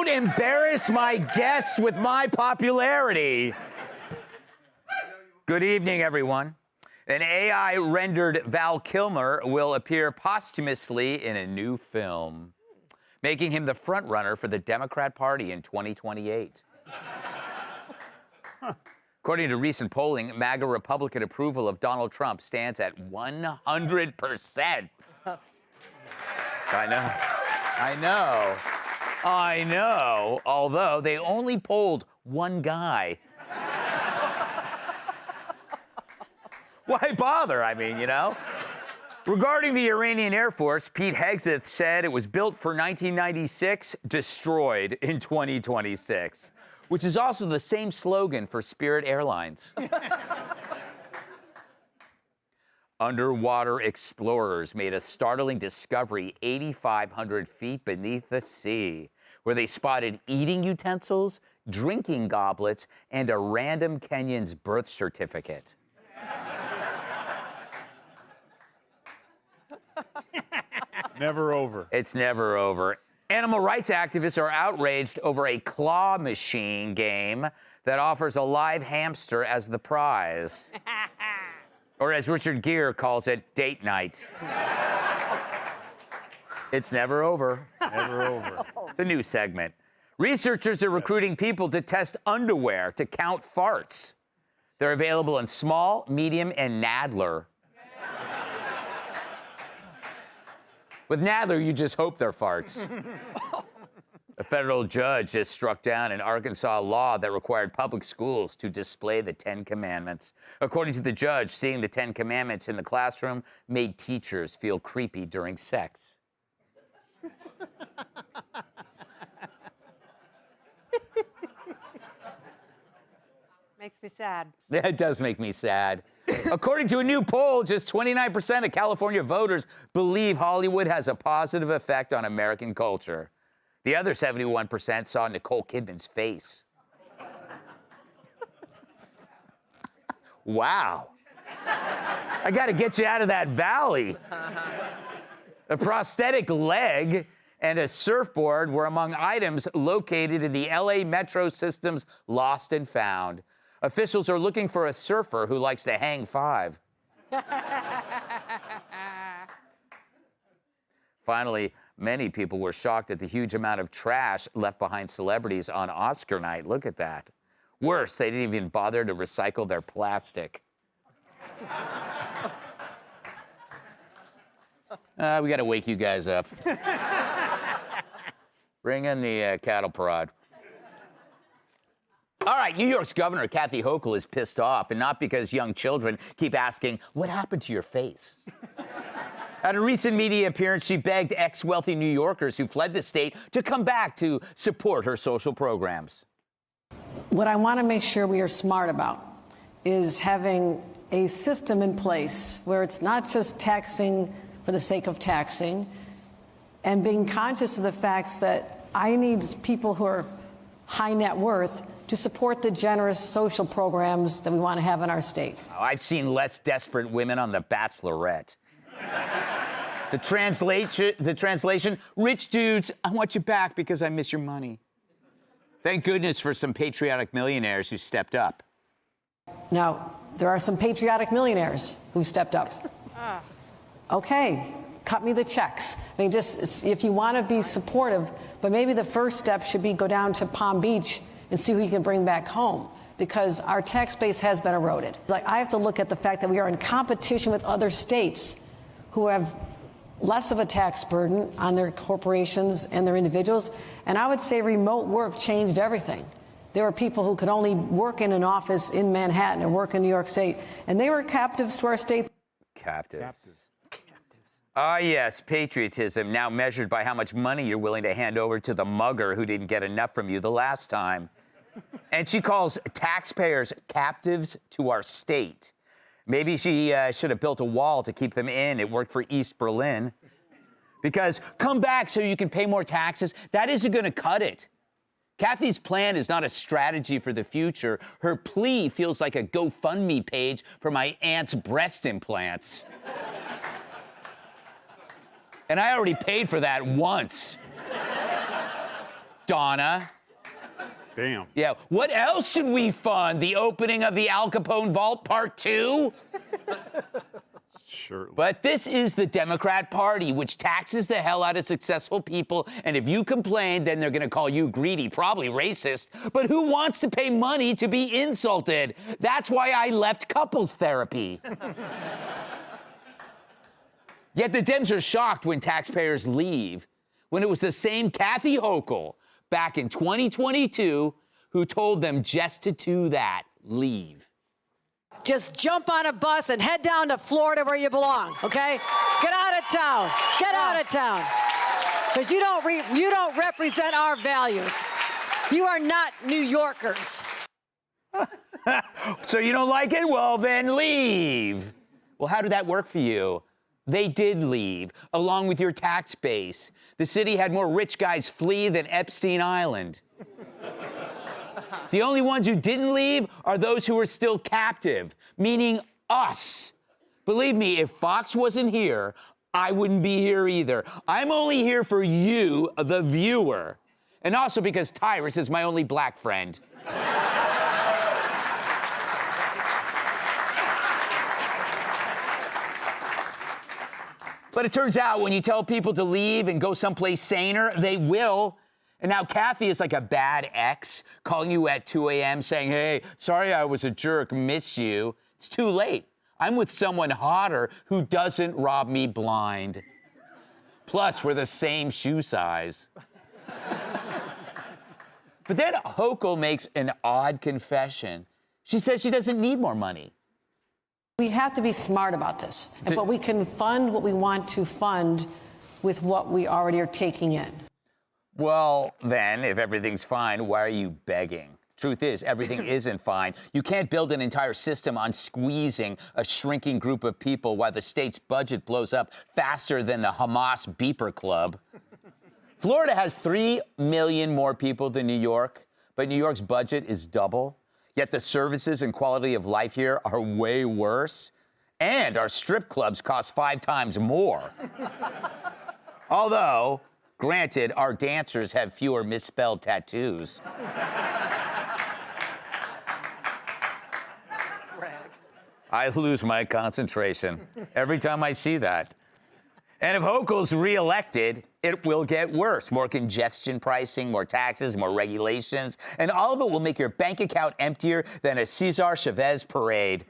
Don't embarrass my guests with my popularity. Good evening, everyone. An AI-rendered Val Kilmer will appear posthumously in a new film, making him the front-runner for the Democrat Party in 2028. According to recent polling, MAGA Republican approval of Donald Trump stands at 100%. I know. Although they only polled one guy. Why bother? I mean, you know? Regarding the Iranian Air Force, Pete Hegseth said it was built for 1996, destroyed in 2026, which is also the same slogan for Spirit Airlines. Underwater explorers made a startling discovery 8,500 feet beneath the sea, where they spotted eating utensils, drinking goblets, and a random Kenyan's birth certificate. Never over. It's never over. Animal rights activists are outraged over a claw machine game that offers a live hamster as the prize. Or as Richard Gere calls it, date night. It's never over. Never over. It's a new segment. Researchers are recruiting people to test underwear to count farts. They're available in small, medium, and Nadler. With Nadler, you just hope they're farts. A federal judge just struck down an Arkansas law that required public schools to display the Ten Commandments. According to the judge, seeing the Ten Commandments in the classroom made teachers feel creepy during sex. Makes me sad. Yeah, it does make me sad. According to a new poll, just 29% of California voters believe Hollywood has a positive effect on American culture. The other 71% saw Nicole Kidman's face. Wow. I got to get you out of that valley. A prosthetic leg and a surfboard were among items located in the LA Metro System's Lost and Found. Officials are looking for a surfer who likes to hang five. Finally, many people were shocked at the huge amount of trash left behind celebrities on Oscar night. Look at that. Worse, they didn't even bother to recycle their plastic. We got to wake you guys up. Bring in the cattle prod. All right, New York's Governor Kathy Hochul is pissed off, and not because young children keep asking, what happened to your face? At a recent media appearance, she begged ex-wealthy New Yorkers who fled the state to come back to support her social programs. What I want to make sure we are smart about is having a system in place where it's not just taxing for the sake of taxing, and being conscious of the facts that I need people who are high net worth to support the generous social programs that we want to have in our state. Oh, I've seen less desperate women on The Bachelorette. The translation, rich dudes, I want you back because I miss your money. Thank goodness for some patriotic millionaires who stepped up. Now, there are some patriotic millionaires who stepped up. Okay, cut me the checks. I mean, just if you want to be supportive, but maybe the first step should be go down to Palm Beach and see who you can bring back home, because our tax base has been eroded. Like, I have to look at the fact that we are in competition with other states who have less of a tax burden on their corporations and their individuals. And I would say remote work changed everything. There were people who could only work in an office in Manhattan or work in New York State, and they were captives to our state. Captives. Ah, yes, patriotism, now measured by how much money you're willing to hand over to the mugger who didn't get enough from you the last time. And she calls taxpayers captives to our state. Maybe she should have built a wall to keep them in. It worked for East Berlin. Because come back so you can pay more taxes, that isn't going to cut it. Kathy's plan is not a strategy for the future. Her plea feels like a GoFundMe page for my aunt's breast implants. And I already paid for that once. Donna. Damn. Yeah, what else should we fund? The opening of the Al Capone Vault Part 2? Sure. But this is the Democrat Party, which taxes the hell out of successful people. And if you complain, then they're going to call you greedy, probably racist. But who wants to pay money to be insulted? That's why I left couples therapy. Yet the Dems are shocked when taxpayers leave, when it was the same Kathy Hochul back in 2022 who told them just to do that, leave. Just jump on a bus and head down to Florida where you belong, okay? Get out of town. Get out of town. Because you don't represent our values. You are not New Yorkers. So you don't like it? Well, then leave. Well, how did that work for you? They did leave, along with your tax base. The city had more rich guys flee than Epstein Island. The only ones who didn't leave are those who are still captive, meaning us. Believe me, if Fox wasn't here, I wouldn't be here either. I'm only here for you, the viewer. And also because Tyrus is my only black friend. But it turns out when you tell people to leave and go someplace saner, they will. And now Kathy is like a bad ex, calling you at 2 a.m. saying, hey, sorry I was a jerk, miss you. It's too late. I'm with someone hotter who doesn't rob me blind. Plus, we're the same shoe size. But then Hochul makes an odd confession. She says she doesn't need more money. We have to be smart about this, but we can fund what we want to fund with what we already are taking in. Well, then, if everything's fine, why are you begging? Truth is, everything isn't fine. You can't build an entire system on squeezing a shrinking group of people while the state's budget blows up faster than the Hamas beeper club. Florida has 3 million more people than New York, but New York's budget is double. Yet the services and quality of life here are way worse. And our strip clubs cost 5 times more. Although, granted, our dancers have fewer misspelled tattoos. I lose my concentration every time I see that. And if Hochul's reelected, it will get worse. More congestion pricing, more taxes, more regulations, and all of it will make your bank account emptier than a Cesar Chavez parade.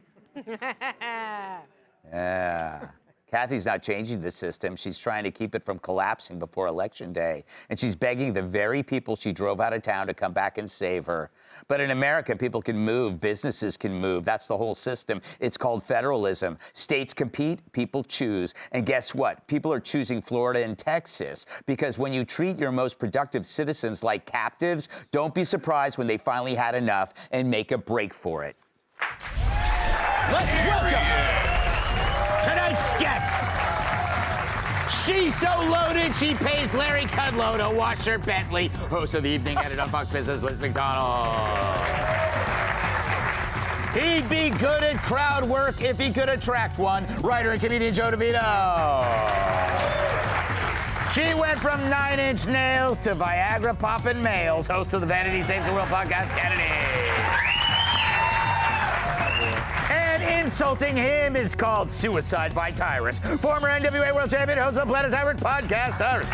Yeah. Kathy's not changing the system. She's trying to keep it from collapsing before Election Day. And she's begging the very people she drove out of town to come back and save her. But in America, people can move, businesses can move. That's the whole system. It's called federalism. States compete, people choose. And guess what? People are choosing Florida and Texas because when you treat your most productive citizens like captives, don't be surprised when they finally had enough and make a break for it. Let's welcome tonight's guest. She's so loaded, she pays Larry Kudlow to wash her Bentley. Host of the evening editor on Fox Business, Liz McDonald. He'd be good at crowd work if he could attract one. Writer and comedian Joe DeVito. She went from 9 Inch Nails to Viagra poppin' males. Host of the Vanity Saves the World podcast, Kennedy. And insulting him is called Suicide by Tyrus. Former NWA World Champion, host of the Planet Tyrant podcast, Tyrus.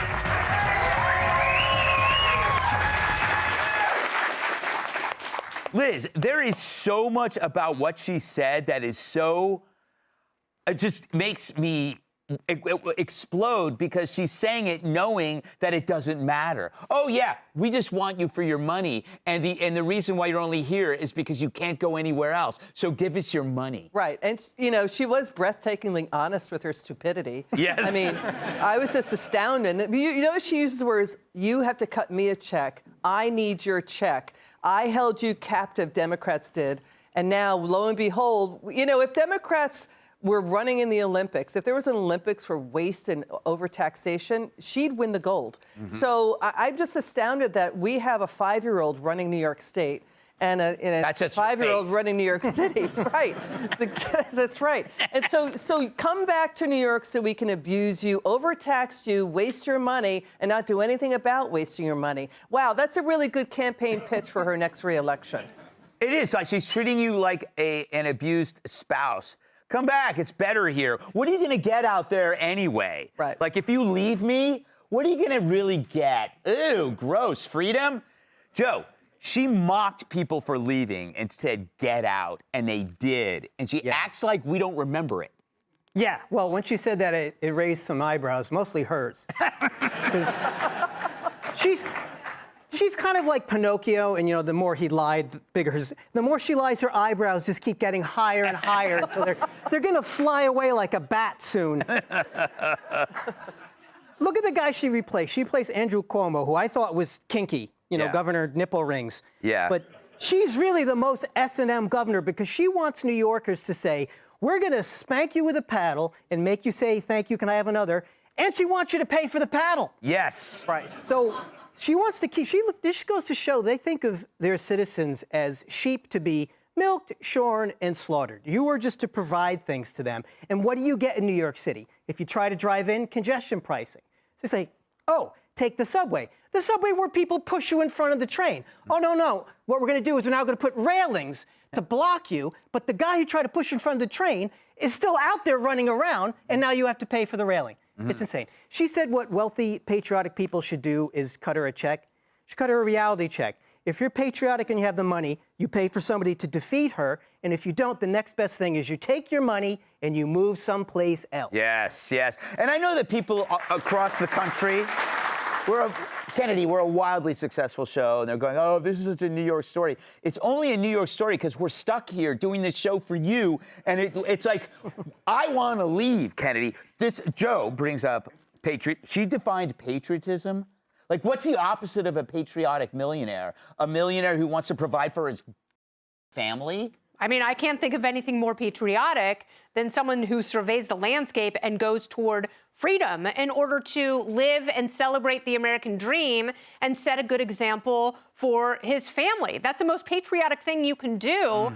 Liz, there is so much about what she said that is so... It just makes me explode because she's saying it knowing that it doesn't matter. Oh yeah, we just want you for your money, and the reason why you're only here is because you can't go anywhere else. So give us your money. Right, and you know she was breathtakingly honest with her stupidity. Yes. I mean, I was just astounded. You know she uses the words, "You have to cut me a check. I need your check. I held you captive." Democrats did, and now lo and behold, you know if Democrats were running in the Olympics, if there was an Olympics for waste and overtaxation, she'd win the gold. Mm-hmm. So I'm just astounded that we have a 5-year-old running New York State, and a That's just your 5-year-old face. running New York City. Right. That's right. And so come back to New York so we can abuse you, overtax you, waste your money, and not do anything about wasting your money. Wow, that's a really good campaign pitch for her next re-election. It is. Like she's treating you like an abused spouse. Come back. It's better here. What are you going to get out there anyway? Right. Like, if you leave me, what are you going to really get? Ew, gross. Freedom? Joe, she mocked people for leaving and said, get out. And they did. And she acts like we don't remember it. Yeah, well, when she said that, it raised some eyebrows, mostly hers. Because she's kind of like Pinocchio, and, the more he lied, the bigger his... The more she lies, her eyebrows just keep getting higher and higher until they're going to fly away like a bat soon. Look at the guy she replaced. She replaced Andrew Cuomo, who I thought was kinky, Governor Nipple Rings. Yeah. But she's really the most S&M governor because she wants New Yorkers to say, we're going to spank you with a paddle and make you say, thank you, can I have another? And she wants you to pay for the paddle. Yes. Right. So she wants to keep, this goes to show they think of their citizens as sheep to be milked, shorn, and slaughtered. You are just to provide things to them. And what do you get in New York City? If you try to drive in, congestion pricing. So they say, oh, take the subway. The subway where people push you in front of the train. Oh, no. What we're going to do is we're now going to put railings to block you, but the guy who tried to push in front of the train is still out there running around, and now you have to pay for the railing. It's insane. She said what wealthy, patriotic people should do is cut her a check. She cut her a reality check. If you're patriotic and you have the money, you pay for somebody to defeat her, and if you don't, the next best thing is you take your money and you move someplace else. Yes. And I know that people across the country, Kennedy, we're a wildly successful show, and they're going, oh, this is such a New York story. It's only a New York story because we're stuck here doing this show for you, and it's like, I want to leave, Kennedy. Joe brings up she defined patriotism. Like, what's the opposite of a patriotic millionaire? A millionaire who wants to provide for his family? I mean, I can't think of anything more patriotic than someone who surveys the landscape and goes toward freedom in order to live and celebrate the American dream and set a good example for his family. That's the most patriotic thing you can do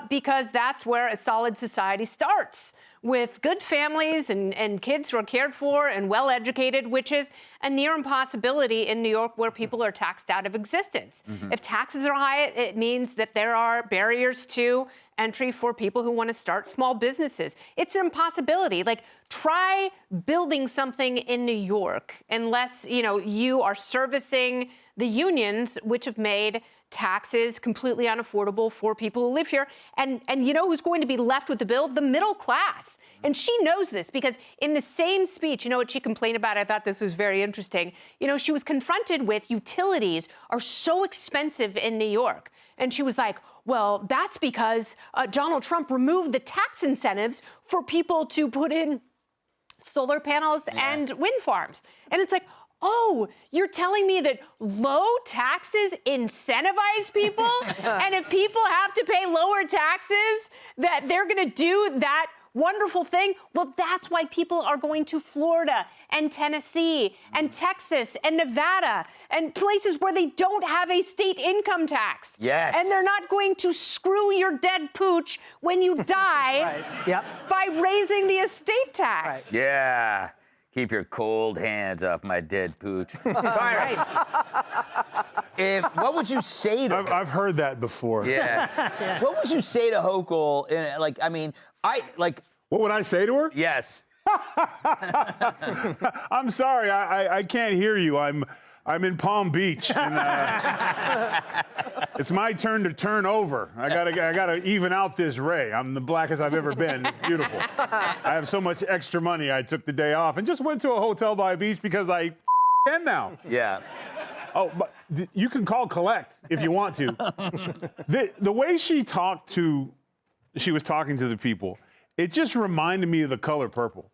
because that's where a solid society starts, with good families and kids who are cared for and well-educated, which is a near impossibility in New York where people are taxed out of existence. If taxes are high, it means that there are barriers to entry for people who want to start small businesses. It's an impossibility. Like, try building something in New York unless, you are servicing the unions, which have made taxes completely unaffordable for people who live here. And you know who's going to be left with the bill? The middle class. And she knows this because in the same speech, you know what she complained about? I thought this was very interesting. She was confronted with utilities are so expensive in New York. And she was like, well, that's because Donald Trump removed the tax incentives for people to put in solar panels and wind farms. And it's like, oh, you're telling me that low taxes incentivize people? And if people have to pay lower taxes, that they're going to do that wonderful thing? Well, that's why people are going to Florida and Tennessee and Texas and Nevada and places where they don't have a state income tax. Yes. And they're not going to screw your dead pooch when you die by raising the estate tax. Right. Yeah. Keep your cold hands off my dead pooch. Cyrus, what would you say to her? I've heard that before. Yeah. What would you say to Hochul? What would I say to her? Yes. I'm sorry, I can't hear you. I'm in Palm Beach. And, it's my turn to turn over. I gotta even out this ray. I'm the blackest I've ever been. It's beautiful. I have so much extra money. I took the day off and just went to a hotel by a beach because I can now. Yeah. Oh, but you can call collect if you want to. The way she was talking to the people, it just reminded me of The Color Purple.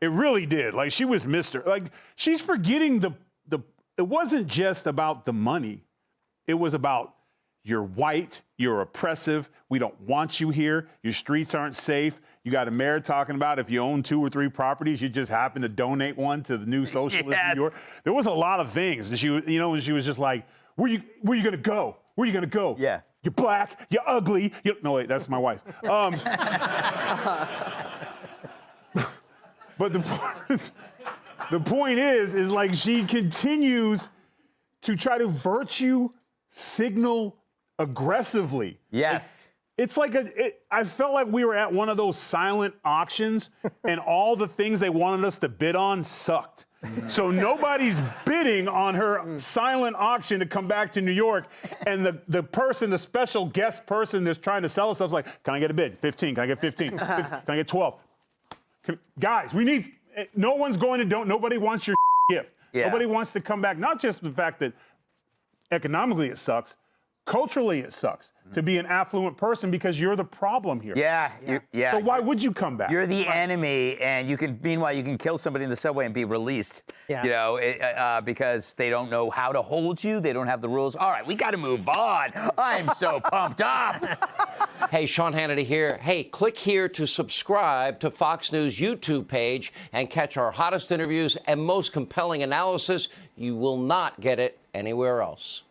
It really did. Like, she was she's forgetting it wasn't just about the money. It was about, you're white, you're oppressive, we don't want you here, your streets aren't safe. You got a mayor talking about if you own 2 or 3 properties, you just happen to donate one to the new socialist New York. There was a lot of things. And she was just like, where you gonna go? Where you gonna go? Yeah. you're black, you're ugly. No, wait, that's my wife. But the point is like she continues to try to virtue signal aggressively. Yes. It's like I felt like we were at one of those silent auctions and all the things they wanted us to bid on sucked. So nobody's bidding on her silent auction to come back to New York. And the special guest person that's trying to sell us stuff's like, can I get a bid? 15, can I get 15? Can I get 12? Guys, nobody wants your gift. Yeah. Nobody wants to come back. Not just the fact that economically it sucks, culturally it sucks to be an affluent person because you're the problem here. Yeah. So why would you come back? You're the enemy, and meanwhile, you can kill somebody in the subway and be released. Yeah. Because they don't know how to hold you. They don't have the rules. All right, we got to move on. I'm so pumped up. Hey, Sean Hannity here. Hey, click here to subscribe to Fox News YouTube page and catch our hottest interviews and most compelling analysis. You will not get it anywhere else.